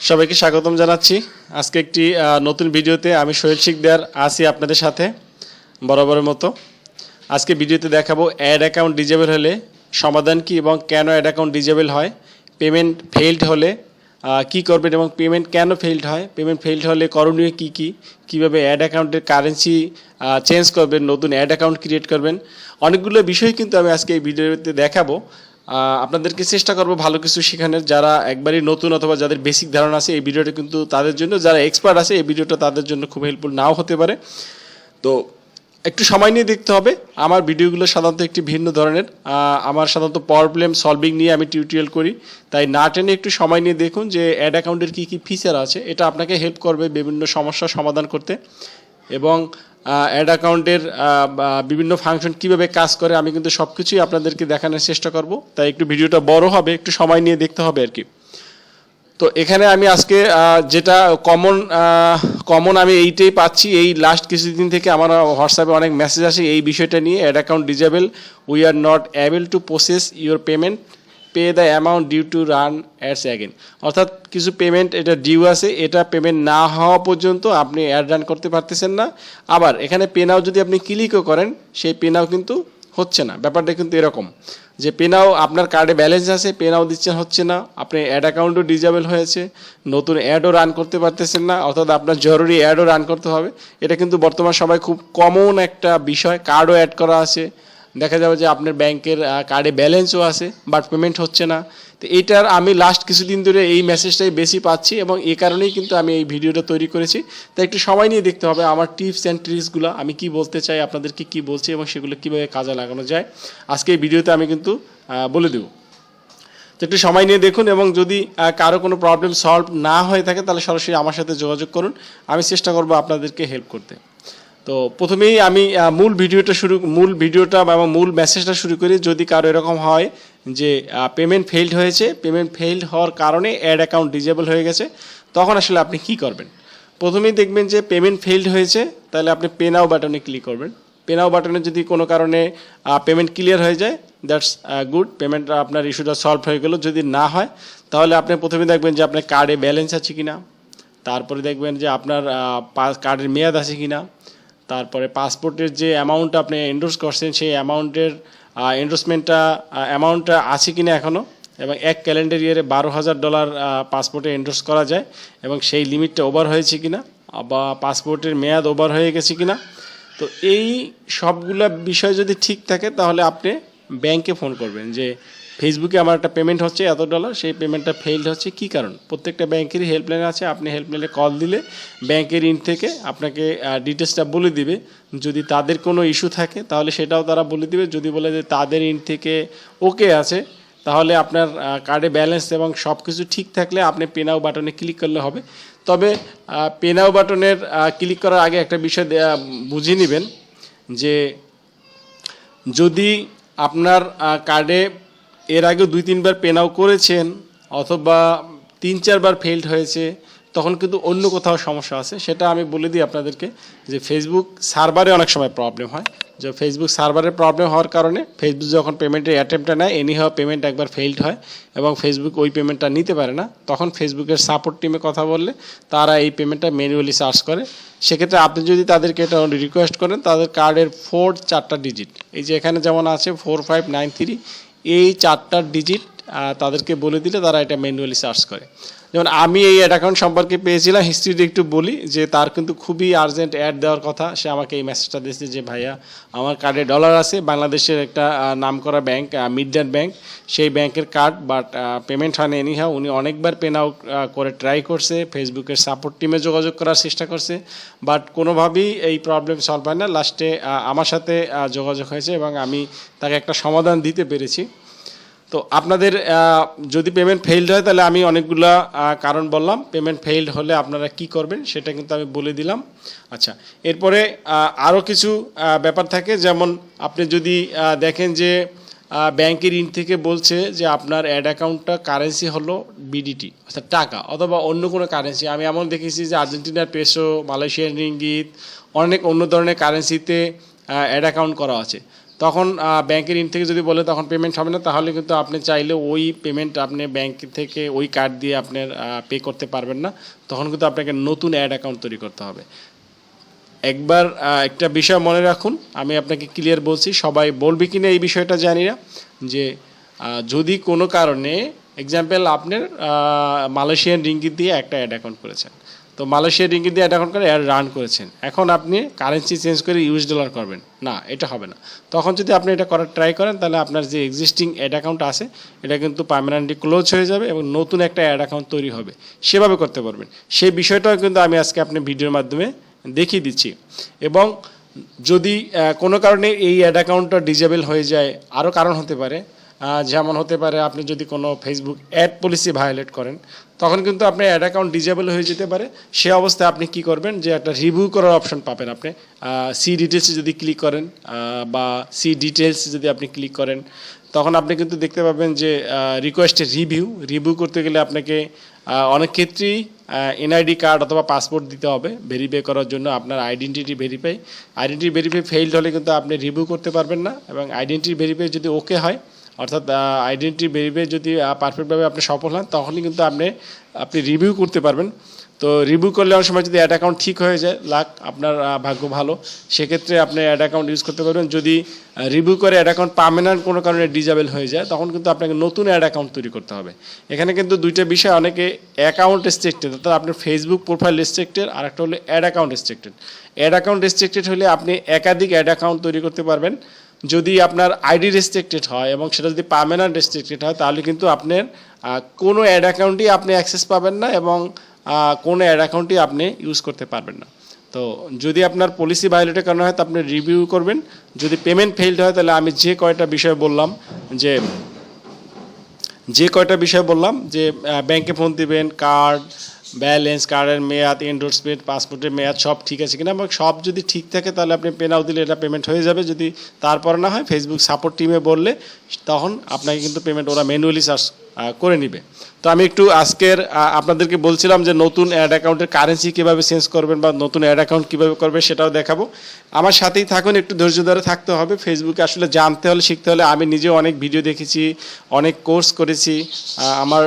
সবাইকে স্বাগতম জানাচ্ছি। আজকে একটি নতুন ভিডিওতে আমি সোহেল শিকদার আছি আপনাদের সাথে বরাবরের মতো। আজকে ভিডিওতে দেখাবো অ্যাড অ্যাকাউন্ট ডিজেবল হলে সমাধান কি এবং কেন অ্যাড অ্যাকাউন্ট ডিজেবল হয়, পেমেন্ট ফেইলড হলে কি করবেন এবং পেমেন্ট কেন ফেইলড হয়, পেমেন্ট ফেইলড হলে করণীয় কী কী, কীভাবে অ্যাড অ্যাকাউন্টের কারেন্সি চেঞ্জ করবেন, নতুন অ্যাড অ্যাকাউন্ট ক্রিয়েট করবেন, অনেকগুলো বিষয় কিন্তু আমি আজকে এই ভিডিওতে দেখাবো। আপনাদেরকে চেষ্টা করব ভালো কিছু শেখানোর। যারা একবারই নতুন অথবা যাদের বেসিক ধারণা আছে এই ভিডিওটা কিন্তু তাদের জন্য, যারা এক্সপার্ট আছে এই ভিডিওটা তাদের জন্য খুব হেল্পফুল নাও হতে পারে। তো একটু সময় নিয়ে দেখতে হবে। আমার ভিডিওগুলো সাধারণত একটি ভিন্ন ধরনের, আমার সাধারণত প্রবলেম সলভিং নিয়ে আমি টিউটোরিয়াল করি, তাই না টেনে একটু সময় নিয়ে দেখুন যে অ্যাড অ্যাকাউন্টের কী কী ফিচার আছে। এটা আপনাকে হেল্প করবে বিভিন্ন সমস্যার সমাধান করতে এবং অ্যাড অ্যাকাউন্টের বিভিন্ন ফাংশন কীভাবে কাজ করে আমি কিন্তু সব কিছুই আপনাদেরকে দেখানোর চেষ্টা করব। তাই একটু ভিডিওটা বড় হবে, একটু সময় নিয়ে দেখতে হবে আর কি। তো এখানে আমি আজকে যেটা কমন আমি এইটাই পাচ্ছি, এই লাস্ট কিছুদিন থেকে আমার হোয়াটসঅ্যাপে অনেক মেসেজ আসে এই বিষয়টা নিয়ে, ad account disable, we are not able to process your payment, pay the amount due to run ads again. অর্থাৎ কিছু পেমেন্ট এটা ডিউ আছে, এটা পেমেন্ট না হওয়া পর্যন্ত আপনি অ্যাড রান করতে পারতেছেন না। আবার এখানে পে নাও যদি আপনি ক্লিকও করেন সেই পে নাও কিন্তু হচ্ছে না। ব্যাপারটা কিন্তু এরকম যে পে নাও আপনার কার্ডে ব্যালেন্স আছে, পে নাও দিচ্ছেন, হচ্ছে না। আপনি অ্যাড অ্যাকাউন্টও ডিজেবল হয়েছে, নতুন অ্যাডও রান করতে পারতেছেন না, অর্থাৎ আপনার জরুরি অ্যাডও রান করতে হবে। এটা কিন্তু বর্তমান সবাই খুব কমন একটা বিষয়। কার্ডও অ্যাড করা আছে, দেখা যাবে যে আপনার ব্যাংকের কার্ডে ব্যালেন্সও আছে বাট পেমেন্ট হচ্ছে না। তো এইটার আমি লাস্ট কিছুদিন ধরে এই মেসেজটাই বেশি পাচ্ছি এবং এই কারণেই কিন্তু আমি এই ভিডিওটা তৈরি করেছি। তাই একটু সময় নিয়ে দেখতে হবে আমার টিপস অ্যান্ড ট্রিক্সগুলো, আমি কি বলতে চাই, আপনাদেরকে কি বলছি এবং সেগুলো কীভাবে কাজে লাগানো যায় আজকে এই ভিডিওতে আমি কিন্তু বলে দেবো। তো একটু সময় নিয়ে দেখুন এবং যদি কারো কোনো প্রবলেম সলভ না হয়ে থাকে তাহলে সরাসরি আমার সাথে যোগাযোগ করুন, আমি চেষ্টা করবো আপনাদেরকে হেল্প করতে। তো প্রথমেই আমি মূল ভিডিওটা এবং মূল মেসেজটা শুরু করি। যদি কারো এরকম হয় যে পেমেন্ট ফেইলড হয়েছে, পেমেন্ট ফেইলড হওয়ার কারণে অ্যাড অ্যাকাউন্ট ডিজেবল হয়ে গেছে, তখন আসলে আপনি কি করবেন। প্রথমেই দেখবেন যে পেমেন্ট ফেইলড হয়েছে, তাহলে আপনি পে নাও বাটনে ক্লিক করবেন। পে নাও বাটনে যদি কোনো কারণে পেমেন্ট ক্লিয়ার হয়ে যায়, দ্যাটস গুড, পেমেন্ট আপনার ইস্যুটা সলভ হয়ে গেল। যদি না হয় তাহলে আপনি প্রথমে দেখবেন যে আপনার কার্ডে ব্যালেন্স আছে কিনা, তারপরে দেখবেন যে আপনার কার্ডের মেয়াদ আছে কিনা, তারপরে পাসপোর্টের যে অ্যামাউন্ট আপনি এন্ডোর্স করছেন সেই অ্যামাউন্টের অ্যামাউন্টটা আছে কিনা এখনও, এবং এক ক্যালেন্ডার ইয়ারে $12,000 পাসপোর্টে এন্ডোর্স করা যায় এবং সেই লিমিটটা ওভার হয়েছে কিনা বা পাসপোর্টের মেয়াদ ওভার হয়ে গেছে কিনা। তো এই সবগুলা বিষয় যদি ঠিক থাকে তাহলে আপনি ব্যাংকে ফোন করবেন যে ফেসবুকে আমার একটা পেমেন্ট হচ্ছে $এত, সেই পেমেন্টটা ফেইলড হচ্ছে, কী কারণ। প্রত্যেকটা ব্যাংকেরই হেল্পলাইন আছে, আপনি হেল্পলাইনে কল দিলে ব্যাংকের ইন থেকে আপনাকে ডিটেলসটা বলে দিবে। যদি তাদের কোনো ইস্যু থাকে তাহলে সেটাও তারা বলে দিবে। যদি বলে যে তাদের ইন থেকে ওকে আছে তাহলে আপনার কার্ডে ব্যালেন্স এবং সব কিছু ঠিক থাকলে আপনি পে নাও বাটনে ক্লিক করলে হবে। তবে পে নাও বাটনের ক্লিক করার আগে একটা বিষয় বুঝে নেবেন যে যদি আপনার কার্ডে এর আগে 2-3 বার পে নাও করেছেন অথবা 3-4 বার ফেইলড হয়েছে, তখন কিন্তু অন্য কোথাও সমস্যা আছে। সেটা আমি বলে দিই আপনাদেরকে যে ফেসবুক সার্ভারে অনেক সময় প্রবলেম হয়। যে ফেসবুক সার্ভারের প্রবলেম হওয়ার কারণে ফেসবুক যখন পেমেন্টের অ্যাটেম্পটা নেয়, এনিহাও পেমেন্ট একবার ফেইলড হয় এবং ফেসবুক ওই পেমেন্টটা নিতে পারে না, তখন ফেসবুকের সাপোর্ট টিমে কথা বললে তারা এই পেমেন্টটা ম্যানুয়ালি চার্জ করে। সেক্ষেত্রে আপনি যদি তাদেরকে এটা রিকোয়েস্ট করেন, তাদের কার্ডের 4 ডিজিট, এই যে এখানে যেমন আছে 4593, এই 4 ডিজিট তাদেরকে বলে দিলে তারা এটা ম্যানুয়ালি সার্চ করে। যেমন আমি এই অ্যাড অ্যাকাউন্ট সম্পর্কে পেয়েছিলাম, হিস্ট্রিতে একটু বলি যে তার কিন্তু খুবই আর্জেন্ট অ্যাড দেওয়ার কথা। সে আমাকে এই মেসেজটা দিয়েছে যে ভাইয়া আমার কার্ডে ডলার আছে, বাংলাদেশের একটা নামকরা ব্যাংক মিডল্যান্ড ব্যাংক, সেই ব্যাংকের কার্ড, বাট পেমেন্ট হয়নি। এনিহাও উনি অনেকবার পে নাও করে ট্রাই করছে, ফেসবুকের সাপোর্ট টিমে যোগাযোগ করার চেষ্টা করছে, বাট কোনোভাবেই এই প্রবলেম সলভ হয় না। লাস্টে আমার সাথে যোগাযোগ হয়েছে এবং আমি তাকে একটা সমাধান দিতে পেরেছি। তো আপনাদের যদি পেমেন্ট ফেইলড হয় তাহলে আমি অনেকগুলা কারণ বললাম, পেমেন্ট ফেইলড হলে আপনারা কি করবেন সেটা কিন্তু আমি বলে দিলাম। আচ্ছা, এরপরে আরও কিছু ব্যাপার থাকে, যেমন আপনি যদি দেখেন যে ব্যাংকের ইন থেকে বলছে যে আপনার অ্যাড অ্যাকাউন্টটা কারেন্সি হলো বিডিটি, অর্থাৎ টাকা, অথবা অন্য কোনো কারেন্সি। আমি এমন দেখেছি যে আর্জেন্টিনার পেসো, মালয়েশিয়ান রিঙ্গিত, অনেক অন্য ধরনের কারেন্সিতে অ্যাড অ্যাকাউন্ট করা আছে। তখন ব্যাংকের ইন থেকে যদি বলে তখন পেমেন্ট হবে না, তাহলে কিন্তু আপনি চাইলে ওই পেমেন্ট আপনি ব্যাংক থেকে ওই কার্ড দিয়ে আপনার পে করতে পারবেন না। তখন কিন্তু আপনাকে নতুন অ্যাড অ্যাকাউন্ট তৈরি করতে হবে। একবার একটা বিষয় মনে রাখুন, আমি আপনাকে ক্লিয়ার বলছি, সবাই বলবে কিনা এই বিষয়টা জানি না, যে যদি কোনো কারণে এক্সাম্পল আপনার মালয়েশিয়ান রিঙ্গিত দিয়ে একটা অ্যাড অ্যাকাউন্ট করেছেন, তো মালয়েশিয়ার রিঙ্গিত দিয়ে অ্যাড অ্যাকাউন্ট করে অ্যাড রান করেছেন, এখন আপনি কারেন্সি চেঞ্জ করে ইউএস ডলার করবেন না, এটা হবে না। তখন যদি আপনি এটা করার ট্রাই করেন, তাহলে আপনার যে এক্সিস্টিং অ্যাড অ্যাকাউন্ট আছে এটা কিন্তু পার্মানেন্টলি ক্লোজ হয়ে যাবে এবং নতুন একটা অ্যাড অ্যাকাউন্ট তৈরি হবে, সেভাবে করতে পারবেন। সেই বিষয়টাও কিন্তু আমি আজকে আপনি ভিডিওর মাধ্যমে দেখিয়ে দিচ্ছি। এবং যদি কোনো কারণে এই অ্যাড অ্যাকাউন্টটা ডিজেবল হয়ে যায়, আরও কারণ হতে পারে, যেমন হতে পারে আপনি যদি কোনো ফেসবুক অ্যাড পলিসি ভায়োলেট করেন, তখন কিন্তু আপনার অ্যাড অ্যাকাউন্ট ডিজেবল হয়ে যেতে পারে। সে অবস্থায় আপনি কি করবেন, যে একটা রিভিউ করার অপশন পাবেন আপনি, সি ডিটেলসে যদি ক্লিক করেন বা সি ডিটেলস যদি আপনি ক্লিক করেন, তখন আপনি কিন্তু দেখতে পাবেন যে রিকোয়েস্টের রিভিউ করতে গেলে আপনাকে অনেক ক্ষেত্রেই এনআইডি কার্ড অথবা পাসপোর্ট দিতে হবে ভেরিফাই করার জন্য, আপনার আইডেন্টিটি ভেরিফাই ফেইল্ড হলে কিন্তু আপনি রিভিউ করতে পারবেন না। এবং আইডেন্টিটি ভেরিফাই যদি ওকে হয়, অর্থাৎ আইডেন্টিটি ভেরিফাই যদি পারফেক্টভাবে আপনি সফল হন, তখনই কিন্তু আপনি রিভিউ করতে পারবেন। তো রিভিউ করলে অনেক সময় যদি অ্যাড অ্যাকাউন্ট ঠিক হয়ে যায়, আপনার ভাগ্য ভালো, সেক্ষেত্রে আপনি অ্যাড অ্যাকাউন্ট ইউজ করতে পারবেন। যদি রিভিউ করে অ্যাড অ্যাকাউন্ট পার্মানেন্ট কোনো কারণে ডিজেবল হয়ে যায়, তখন কিন্তু আপনাকে নতুন অ্যাড অ্যাকাউন্ট তৈরি করতে হবে। এখানে কিন্তু দুইটা বিষয়, অনেকে অ্যাকাউন্ট রেস্ট্রিক্টেড, অর্থাৎ আপনার ফেসবুক প্রোফাইল রেস্ট্রিক্টেড, আর একটা হলো ad account restricted. Ad account restricted হলে আপনি একাধিক অ্যাড অ্যাকাউন্ট তৈরি করতে পারবেন। যদি আপনার আইডি রেস্ট্রিক্টেড হয় এবং সেটা যদি পার্মানেন্ট রেস্ট্রিক্টেড হয়, তাহলে কিন্তু আপনার কোনো অ্যাড অ্যাকাউন্টই আপনি অ্যাক্সেস পাবেন না এবং কোনো অ্যাড অ্যাকাউন্টই আপনি ইউজ করতে পারবেন না। তো যদি আপনার পলিসি ভায়োলেটের কারণে হয়, তো আপনি রিভিউ করবেন। যদি পেমেন্ট ফেইল্ড হয়, তাহলে আমি যে কয়টা বিষয় বললাম, যে ব্যাংকে ফোন দিবেন, কার্ড ব্যালেন্স, কার্ডের মেয়াদ, এন্ডোর্সমেন্ট, পাসপোর্টের মেয়াদ সব ঠিক আছে কিনা, এবং সব যদি ঠিক থাকে তাহলে আপনি পেনাও দিলে এটা পেমেন্ট হয়ে যাবে। যদি তারপর না হয়, ফেসবুক সাপোর্ট টিমে বললে তখন আপনাকে কিন্তু পেমেন্ট ওরা ম্যানুয়ালি চার্জ করে নিবে। তো আমি একটু আজকের আপনাদেরকে বলছিলাম যে নতুন অ্যাড অ্যাকাউন্টের কারেন্সি কীভাবে চেঞ্জ করবেন বা নতুন অ্যাড অ্যাকাউন্ট কীভাবে করবে সেটাও দেখাবো। আমার সাথেই থাকুন, একটু ধৈর্য ধরে থাকতে হবে। ফেসবুকে আসলে জানতে হলে, শিখতে হলে, আমি নিজেও অনেক ভিডিও দেখেছি, অনেক কোর্স করেছি, আমার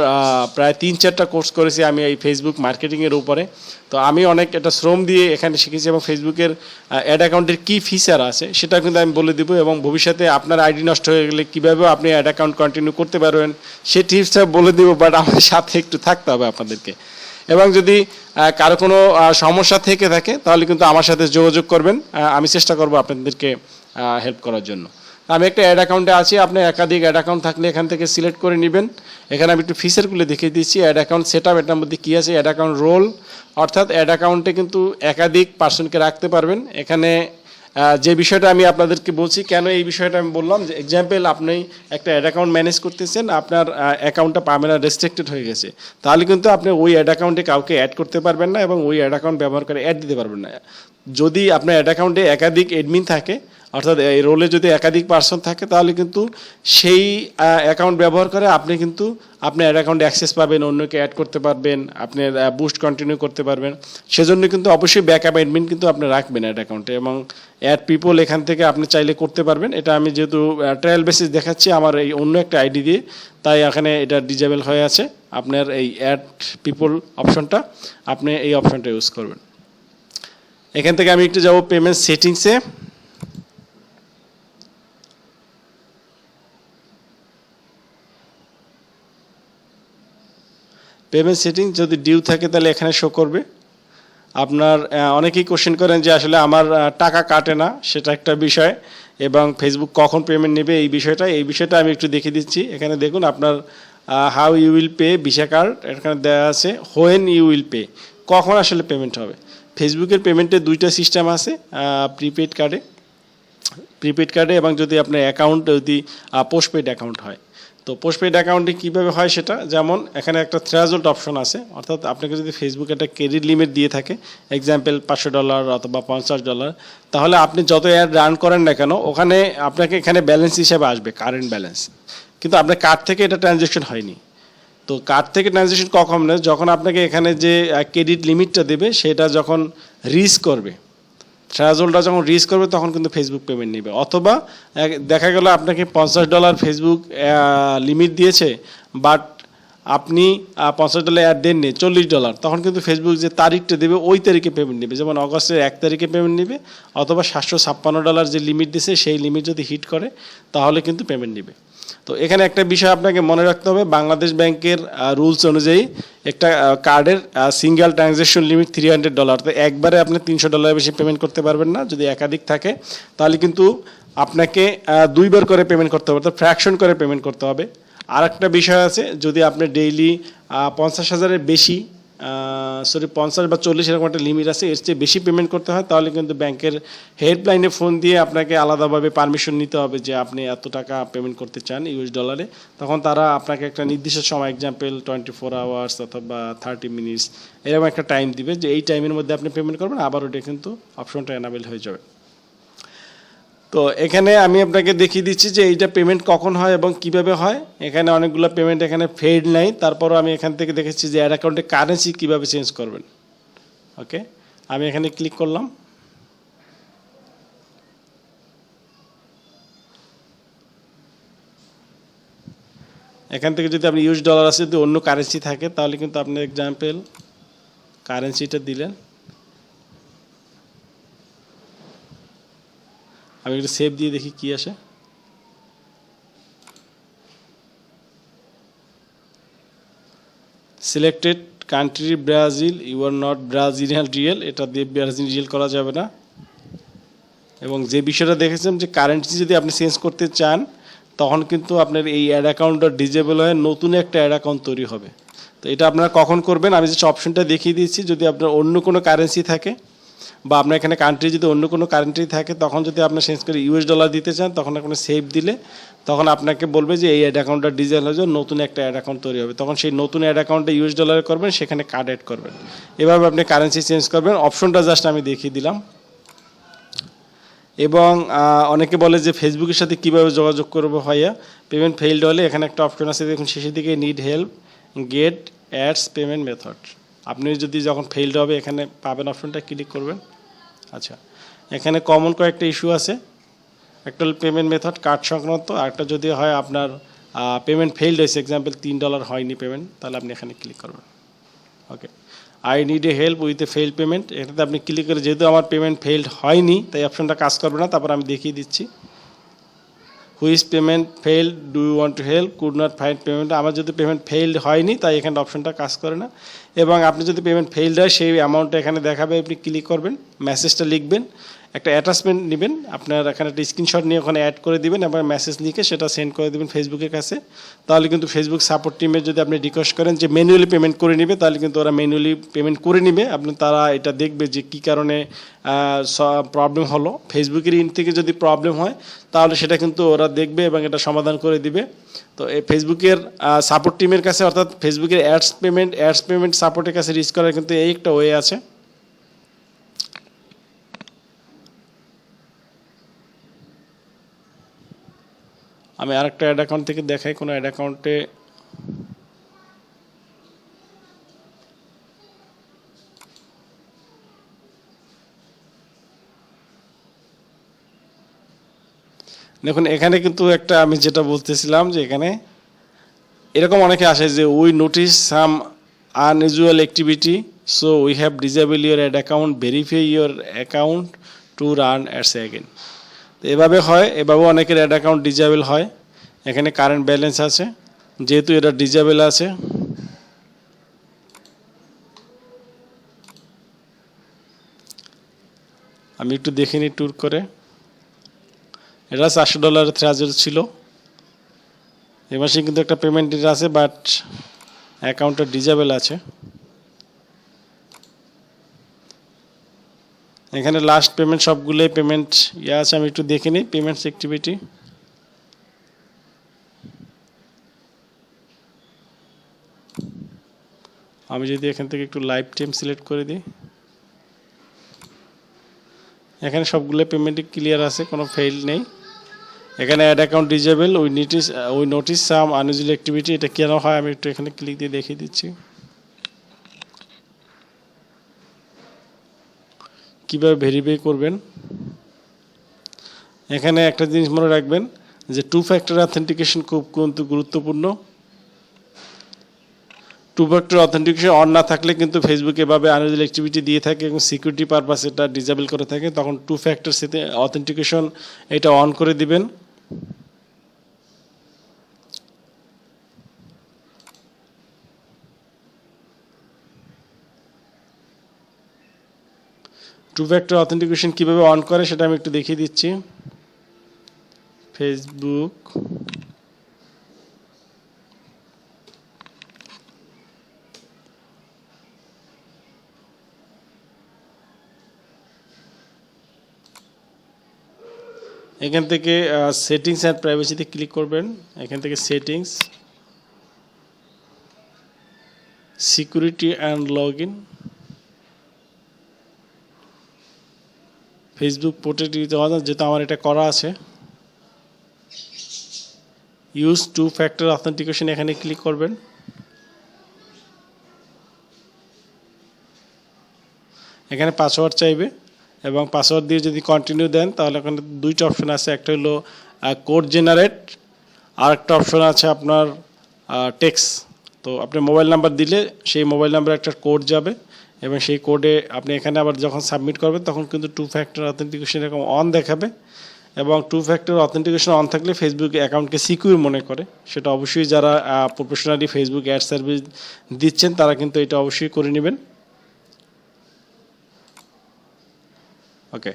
প্রায় 3-4টা কোর্স করেছি আমি এই ফেসবুক মার্কেটিংয়ের উপরে। তো আমি অনেক এটা শ্রম দিয়ে এখানে শিখেছি, এবং ফেসবুকের অ্যাড অ্যাকাউন্টের কী ফিচার আছে সেটা কিন্তু আমি বলে দিব, এবং ভবিষ্যতে আপনার আইডি নষ্ট হয়ে গেলে কীভাবে আপনি অ্যাড অ্যাকাউন্ট কন্টিনিউ করতে পারবেন সে টিপসটা বলে দিব। বাট আমার সাথে একটু থাকতে হবে আপনাদেরকে। এবং যদি কারো কোনো সমস্যা থেকে থাকে, তাহলে কিন্তু আমার সাথে যোগাযোগ করবেন, আমি চেষ্টা করব আপনাদেরকে হেল্প করার জন্য। আমি একটা অ্যাড অ্যাকাউন্টে আছি, আপনি একাধিক অ্যাড অ্যাকাউন্ট থাকলে এখান থেকে সিলেক্ট করে নেবেন। এখানে আমি একটু ফিচারগুলো দেখিয়ে দিচ্ছি। অ্যাড অ্যাকাউন্ট সেট আপ, এটার মধ্যে কী আছে, অ্যাড অ্যাকাউন্ট রোল, অর্থাৎ অ্যাড অ্যাকাউন্টে কিন্তু একাধিক পার্সনকে রাখতে পারবেন। এখানে যে বিষয়টা আমি আপনাদেরকে বলছি, কেন এই বিষয়টা আমি বললাম, যে এক্সাম্পল আপনি একটা অ্যাড অ্যাকাউন্ট ম্যানেজ করতেছেন, আপনার অ্যাকাউন্টটা পার্মানেন্ট রেস্ট্রিক্টেড হয়ে গেছে, তাহলে কিন্তু আপনি ওই অ্যাড অ্যাকাউন্টে কাউকে অ্যাড করতে পারবেন না এবং ওই অ্যাড অ্যাকাউন্ট ব্যবহার করে অ্যাড দিতে পারবেন না। যদি আপনার অ্যাড অ্যাকাউন্টে একাধিক অ্যাডমিন থাকে, অর্থাৎ এই রোলে যদি একাধিক পার্সন থাকে, তাহলে কিন্তু সেই অ্যাকাউন্ট ব্যবহার করে আপনি কিন্তু আপনার অ্যাড অ্যাকাউন্টে অ্যাক্সেস পাবেন, অন্যকে অ্যাড করতে পারবেন, আপনার বুস্ট কন্টিনিউ করতে পারবেন। সেজন্য কিন্তু অবশ্যই ব্যাকআপ অ্যাডমিন কিন্তু আপনি রাখবেন অ্যাড অ্যাকাউন্টে, এবং অ্যাড পিপল এখান থেকে আপনি চাইলে করতে পারবেন। এটা আমি যেহেতু ট্রায়াল বেসিস দেখাচ্ছি আমার এই অন্য একটা আইডি দিয়ে, তাই এখানে এটা ডিজেবল হয়ে আছে। আপনার এই অ্যাড পিপল অপশনটা, আপনি এই অপশনটা ইউজ করবেন। এখান থেকে আমি একটু যাব পেমেন্ট সেটিংসে। পেমেন্ট সেটিং যদি ডিউ থাকে তাহলে এখানে শো করবে। আপনার অনেকেই কোশ্চেন করেন যে আসলে আমার টাকা কাটে না, সেটা একটা বিষয়, এবং ফেসবুক কখন পেমেন্ট নেবে এই বিষয়টা আমি একটু দেখিয়ে দিচ্ছি। এখানে দেখুন আপনার how you will pay, Visa card এখানে দেওয়া আছে, হোয়েন ইউ উইল পে, কখন আসলে পেমেন্ট হবে। ফেসবুকের পেমেন্টের দুইটা সিস্টেম আছে, প্রিপেড কার্ডে এবং যদি আপনার অ্যাকাউন্ট যদি পোস্টপেড অ্যাকাউন্ট হয়। তো পোস্টপেড অ্যাকাউন্টে কীভাবে হয় সেটা, যেমন এখানে একটা থ্রেশহোল্ড অপশন আছে, অর্থাৎ আপনাকে যদি ফেসবুক একটা ক্রেডিট লিমিট দিয়ে থাকে, এক্সাম্পল $500 অথবা $50, তাহলে আপনি যত অ্যাড রান করেন না কেন, ওখানে আপনাকে এখানে ব্যালেন্স হিসেবে আসবে, কারেন্ট ব্যালেন্স। কিন্তু আপনার কার্ড থেকে এটা ট্রানজ্যাকশন হয়নি। তো কার্ড থেকে ট্রানজ্যাকশন কখন নেই, যখন আপনাকে এখানে যে ক্রেডিট লিমিটটা দেবে সেটা যখন রিচ করবে, থ্রেশহোল্ডটা যখন রিচ করবে তখন কিন্তু ফেসবুক পেমেন্ট নেবে। অথবা দেখা গেল আপনাকে $50 ফেসবুক লিমিট দিয়েছে, বাট আপনি $50 অ্যাড দেননি, $40, তখন কিন্তু ফেসবুক যে তারিখটা দেবে ওই তারিখে পেমেন্ট নেবে। যেমন অগস্টের 1 তারিখে পেমেন্ট নেবে, অথবা $756 যে লিমিট দিয়েছে সেই লিমিট যদি হিট করে তাহলে কিন্তু পেমেন্ট নেবে। তো এখানে একটা বিষয় আপনাকে মনে রাখতে হবে, বাংলাদেশ ব্যাংকের রুলস অনুযায়ী একটা কার্ডের সিঙ্গেল ট্রানজ্যাকশন লিমিট $300। তো একবারে আপনি $300 বেশি পেমেন্ট করতে পারবেন না। যদি একাধিক থাকে তাহলে কিন্তু আপনাকে 2বার করে পেমেন্ট করতে হবে, তো ফ্র্যাকশন করে পেমেন্ট করতে হবে। আর একটা বিষয় আছে, যদি আপনি ডেইলি 50,000-এর বেশি 50 বা 40 এরকম একটা লিমিট আছে, এর চেয়ে বেশি পেমেন্ট করতে হয়, তাহলে কিন্তু ব্যাংকের হেল্পলাইনে ফোন দিয়ে আপনাকে আলাদাভাবে পারমিশন নিতে হবে যে আপনি এত টাকা পেমেন্ট করতে চান $, তখন তারা আপনাকে একটা নির্দিষ্ট সময়, এক্সাম্পল 24 আওয়ার্স অথবা 30 মিনিটস এরকম একটা টাইম দিবে যে এই টাইমের মধ্যে আপনি পেমেন্ট করবেন, আবার ওটা কিন্তু অপশনটা এনাবেল হয়ে যাবে। তো এখানে আমি আপনাকে দেখিয়ে দিচ্ছি যে এইটা পেমেন্ট কখন হয় এবং কিভাবে হয়। এখানে অনেকগুলো পেমেন্ট এখানে ফেড নাই, তারপরও আমি এখান থেকে দেখেছি যে অ্যাড অ্যাকাউন্টে কারেন্সি কীভাবে চেঞ্জ করবেন। ওকে, আমি এখানে ক্লিক করলাম। এখান থেকে যদি আপনি $, আছে, যদি অন্য কারেন্সি থাকে তাহলে কিন্তু আপনি এক্সাম্পল কারেন্সিটা দিলেন। আমি একটু সেভ দিয়ে দেখি কি আসে। Selected country Brazil, you are not Brazilian real, এটা দিয়ে ব্রাজিল রিয়েল করা যাবে না। এবং যে বিষয়টা দেখেছেন যে কারেন্সি যদি আপনি চেঞ্জ করতে চান তখন কিন্তু আপনার এই অ্যাড অ্যাকাউন্টটা ডিজেবল হয়ে নতুন একটা অ্যাড অ্যাকাউন্ট তৈরি হবে। তো এটা আপনারা কখন করবেন, আমি যে অপশনটা দেখিয়ে দিয়েছি, যদি আপনার অন্য কোনো কারেন্সি থাকে বা আপনার এখানে কান্ট্রি যদি অন্য কোনো কান্ট্রি থাকে, তখন যদি আপনি চেঞ্জ করে $, দিতে চান তখন আপনি সেভ দিলে তখন আপনাকে বলবে যে এই অ্যাড অ্যাকাউন্টটা ডিজেবল হয়ে যাবে, নতুন একটা অ্যাড অ্যাকাউন্ট তৈরি হবে। তখন সেই নতুন অ্যাড অ্যাকাউন্টে $, করবেন, সেখানে কার্ড অ্যাড করবেন, এভাবে আপনি কারেন্সি চেঞ্জ করবেন। অপশনটা জাস্ট আমি দেখিয়ে দিলাম। এবং অনেকে বলে যে ফেসবুকের সাথে কীভাবে যোগাযোগ করবো ভাইয়া, পেমেন্ট ফেইলড হলে এখানে একটা অপশন আছে, দেখুন শেষের দিকে need help gate ads payment method. আপনি যদি যখন ফেইলড হবে এখানে পাবেন, অপশনটা ক্লিক করবেন। আচ্ছা, এখানে কমন কয়েকটা ইস্যু আছে, একটা হল পেমেন্ট মেথড কার্ড সংক্রান্ত, আরেকটা যদি হয় আপনার পেমেন্ট ফেইলড হয়েছে, এক্সাম্পল $3 হয়নি পেমেন্ট, তাহলে আপনি এখানে ক্লিক করবেন। Okay, I need a help with a failed payment, এটাতে আপনি ক্লিক করে, যেহেতু আমার পেমেন্ট ফেইল্ড হয়নি তাই অপশনটা কাজ করবে না। তারপর আমি দেখিয়ে দিচ্ছি, which payment failed, do you want to help, could not find payment. আমার যদি পেমেন্ট ফেইল্ড হয়নি তাই এখানে অপশনটা কাজ করে না। এবং আপনি যদি পেমেন্ট ফেইল্ড হয় সেই অ্যামাউন্টটা এখানে দেখাবে, আপনি ক্লিক করবেন, মেসেজটা লিখবেন, একটা অ্যাটাচমেন্ট নেবেন, আপনার এখানে একটা স্ক্রিনশট নিয়ে ওখানে অ্যাড করে দিবেন এবং মেসেজ লিখে সেটা সেন্ড করে দেবেন ফেসবুকের কাছে। তাহলে কিন্তু ফেসবুক সাপোর্ট টিমে যদি আপনি রিকোয়েস্ট করেন যে ম্যানুয়ালি পেমেন্ট করে নেবে, তাহলে কিন্তু ওরা ম্যানুয়ালি পেমেন্ট করে নেবে। তারা এটা দেখবে যে কী কারণে প্রবলেম হলো। ফেসবুকের ইন থেকে যদি প্রবলেম হয় তাহলে সেটা কিন্তু ওরা দেখবে এবং এটা সমাধান করে দিবে। তো এই ফেসবুকের সাপোর্ট টিমের কাছে, অর্থাৎ ফেসবুকের অ্যাডস পেমেন্ট সাপোর্টের কাছে রিচ করার কিন্তু এই একটা ওয়ে আছে। আমি আরেকটা অ্যাড অ্যাকাউন্ট থেকে দেখাই, কোনো অ্যাড অ্যাকাউন্টে দেখুন, এখানে কিন্তু একটা আমি যেটা বলতেছিলাম যে এখানে এরকম অনেকে আসে যে we notice some unusual activity, so we have disable your add account, verify your account two run ads again. তো এভাবে হয়, এভাবে অনেকের অ্যাড অ্যাকাউন্ট ডিসেবল হয়। এখানে কারেন্ট ব্যালেন্স আছে, যেহেতু এটা ডিসেবল আছে আমি একটু দেখে নিই ট্যুর করে। এটা $400 থ্রেশহোল্ড ছিল, এ মাসে কিন্তু একটা পেমেন্ট আছে বাট অ্যাকাউন্টটা ডিসেবল আছে। এখানে লাস্ট পেমেন্ট সবগুলোই পেমেন্ট আছে, আমি একটু দেখে নিই পেমেন্টস অ্যাক্টিভিটি। আমি যদি এখান থেকে একটু লাইভ টাইম সিলেক্ট করে দিই, এখানে সবগুলো পেমেন্টই ক্লিয়ার আছে, কোনো ফেইল নেই। এখানে ad account disable, we notice some unusual activity, এটা কেন হয় আমি একটু এখানে ক্লিক দিয়ে দেখিয়ে দিচ্ছি। কিভাবে ভেরিফাই করবেন। এখানে একটা জিনিস মনে রাখবেন যে 2 ফ্যাক্টর অথেন্টিকেশন খুব কিন্তু গুরুত্বপূর্ণ। 2 ফ্যাক্টর অথেন্টিকেশন অন না থাকলে কিন্তু ফেসবুক এভাবে আনইউজুয়াল অ্যাক্টিভিটি দিয়ে থাকে এবং সিকিউরিটি পারপাস এটা ডিসেবল করে থাকে। তখন 2 ফ্যাক্টর অথেন্টিকেশন এটা অন করে দিবেন। টু ফ্যাক্টর অথেন্টিকেশন কীভাবে অন করে সেটা আমি একটু দেখিয়ে দিচ্ছি। ফেসবুক এখান থেকে সেটিংস অ্যান্ড প্রাইভেসিতে ক্লিক করবেন। এখান থেকে settings, security and log in, Facebook protect যেহেতু আমার এটা করা আছে, ইউজ 2 ফ্যাক্টর অথেন্টিকেশন এখানে ক্লিক করবেন। এখানে পাসওয়ার্ড চাইবে এবং পাসওয়ার্ড দিয়ে যদি কন্টিনিউ দেন তাহলে ওখানে 2টা অপশন আছে। একটা হলো কোড জেনারেট, আর একটা অপশন আছে আপনার টেক্সট। তো আপনি মোবাইল নাম্বার দিলে সেই মোবাইল নাম্বারে একটা কোড যাবে এবং সেই কোডে আপনি এখানে আবার যখন সাবমিট করবেন তখন কিন্তু 2 ফ্যাক্টর অথেন্টিকেশন এরকম অন দেখাবে। এবং 2 ফ্যাক্টর অথেন্টিকেশন অন থাকলে ফেসবুক অ্যাকাউন্টকে সিকিউর মনে করে। সেটা অবশ্যই যারা প্রফেশনালি ফেসবুক অ্যাড সার্ভিস দিচ্ছেন তারা কিন্তু এটা অবশ্যই করে নেবেন। ওকে,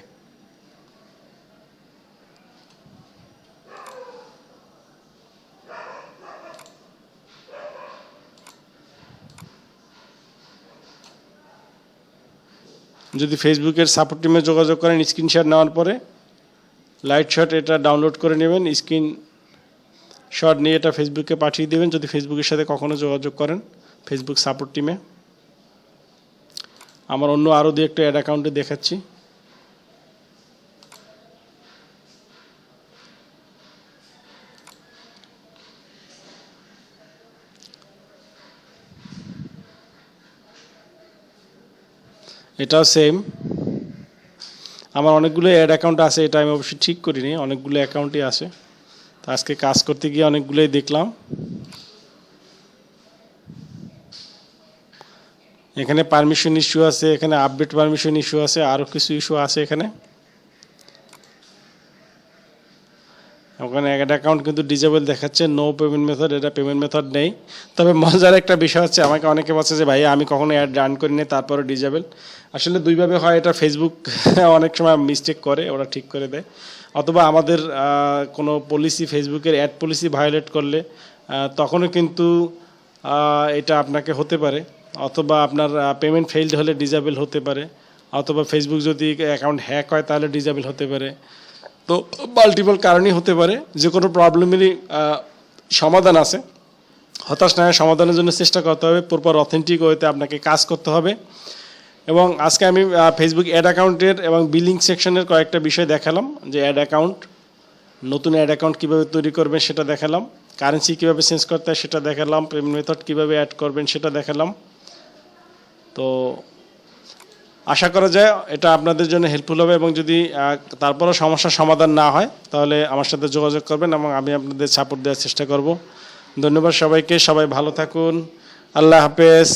যদি ফেসবুকের সাপোর্ট টিমে যোগাযোগ করেন স্ক্রিনশট নেওয়ার পরে লাইট শট এটা ডাউনলোড করে নেবেন, স্ক্রিনশট নিয়ে এটা ফেসবুকে পাঠিয়ে দেবেন যদি ফেসবুকের সাথে কখনো যোগাযোগ করেন ফেসবুক সাপোর্ট টিমে। আমার অন্য আরও দু একটা অ্যাড অ্যাকাউন্টে দেখাচ্ছি। এটাও সেম, আমার অনেকগুলো অ্যাড অ্যাকাউন্ট আছে, এটা আমি অবশ্যই ঠিক করিনি, অনেকগুলো অ্যাকাউন্টই আছে। তো আজকে কাজ করতে গিয়ে অনেকগুলোই দেখলাম। এখানে পারমিশন ইস্যু আছে, এখানে আপডেট পারমিশন ইস্যু আছে, আরও কিছু ইস্যু আছে এখানে। ওখানে অ্যাড অ্যাকাউন্ট কিন্তু ডিজেবল দেখাচ্ছে, নো পেমেন্ট মেথড, এটা পেমেন্ট মেথড নেই। তবে মজার একটা বিষয় হচ্ছে আমাকে অনেকে বলছে যে ভাই আমি কখনো অ্যাড রান করিনি তারপরে ডিজেবল। আসলে দুইভাবে হয়, এটা ফেসবুক অনেক সময় মিস্টেক করে, ওরা ঠিক করে দেয়। অথবা আমাদের কোনো পলিসি, ফেসবুকের অ্যাড পলিসি ভায়োলেট করলে তখনও কিন্তু এটা আপনাকে হতে পারে। অথবা আপনার পেমেন্ট ফেইলড হলে ডিজেবল হতে পারে। অথবা ফেসবুক যদি অ্যাকাউন্ট হ্যাক হয় তাহলে ডিজেবল হতে পারে। তো মাল্টিপল কারণই হতে পারে। যে কোনো প্রবলেমেরই সমাধান আছে, হতাশ না হয়ে সমাধানের জন্য চেষ্টা করতে হবে, প্রপার অথেন্টিক ওয়েতে আপনাকে কাজ করতে হবে। এবং আজকে আমি ফেসবুক অ্যাড অ্যাকাউন্টের এবং বিলিং সেকশনের কয়েকটা বিষয় দেখালাম, যে অ্যাড অ্যাকাউন্ট, নতুন অ্যাড অ্যাকাউন্ট কীভাবে তৈরি করবেন সেটা দেখালাম, কারেন্সি কীভাবে চেঞ্জ করতে হয় সেটা দেখালাম, পেমেন্ট মেথড কীভাবে অ্যাড করবেন সেটা দেখালাম। তো আশা করা যায় এটা আপনাদের জন্য হেল্পফুল হবে এবং যদি তারপরও সমস্যার সমাধান না হয় তাহলে আমার সাথে যোগাযোগ করবেন এবং আমি আপনাদের সাপোর্ট দেওয়ার চেষ্টা করব। ধন্যবাদ সবাইকে, সবাই ভালো থাকুন, আল্লাহ হাফেজ।